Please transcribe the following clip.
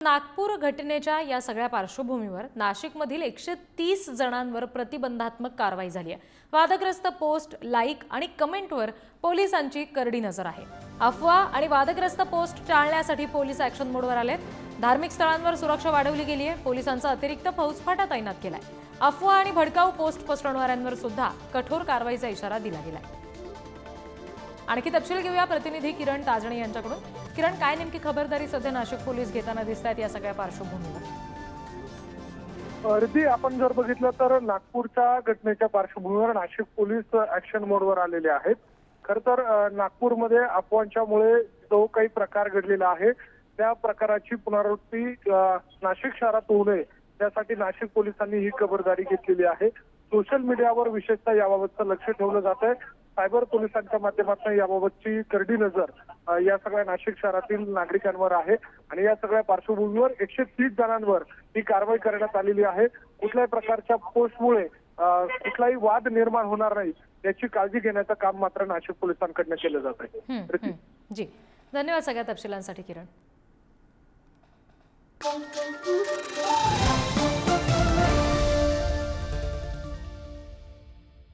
नागपूर घटनेच्या या सगळ्या पार्श्वभूमीवर नाशिकमधील 130 जणांवर प्रतिबंधात्मक कारवाई झाली आहे। वादग्रस्त पोस्ट, लाईक आणि कमेंटवर पोलिसांची करडी नजर आहे। अफवा आणि वादग्रस्त पोस्ट टाळण्यासाठी पोलीस ॲक्शन मोडवर आलेत। धार्मिक स्थळांवर सुरक्षा वाढवली गेली आहे। पोलिसांचा अतिरिक्त फौजफाटा तैनात केलाय। अफवा आणि भडकाऊ पोस्ट पसरवणाऱ्यांवर सुद्धा कठोर कारवाईचा इशारा दिला गेलाय। आणखी तपशील घेऊया प्रतिनिधी किरण ताजणे यांच्याकडून। किरण, काय नेमकी खबरदारी सध्या नाशिक पोलीस घेताना दिसतात या सगळ्या पार्श्वभूमीवर? अर्धी आपण जर बघितलं तर नागपूरच्या घटनेच्या पार्श्वभूमीवर नाशिक पोलीस ऍक्शन मोडवर आलेले आहेत। खरं तर नागपूरमध्ये अफवांच्यामुळे जो काही प्रकार घडलेला आहे त्या प्रकाराची पुनरावृत्ती नाशिक शहरात होऊ नये त्यासाठी नाशिक पोलिसांनी ही खबरदारी घेतलेली आहे। सोशल मीडियावर विशेषतः याबाबतचं लक्ष ठेवलं जात आहे। सायबर पोलिसांच्या माध्यमातून याबाबतची करडी नजर या सगळ्या नाशिक शहरातील नागरिकांवर आहे आणि या सगळ्या पार्श्वभूमीवर 130 जणांवर ही कारवाई करण्यात आलेली आहे। कुठल्याही प्रकारच्या पोस्टमुळे कुठलाही वाद निर्माण होणार नाही याची काळजी घेण्याचं काम मात्र नाशिक पोलिसांकडून केलं जात आहे। जी, धन्यवाद सगळ्या तपशिलांसाठी किरण।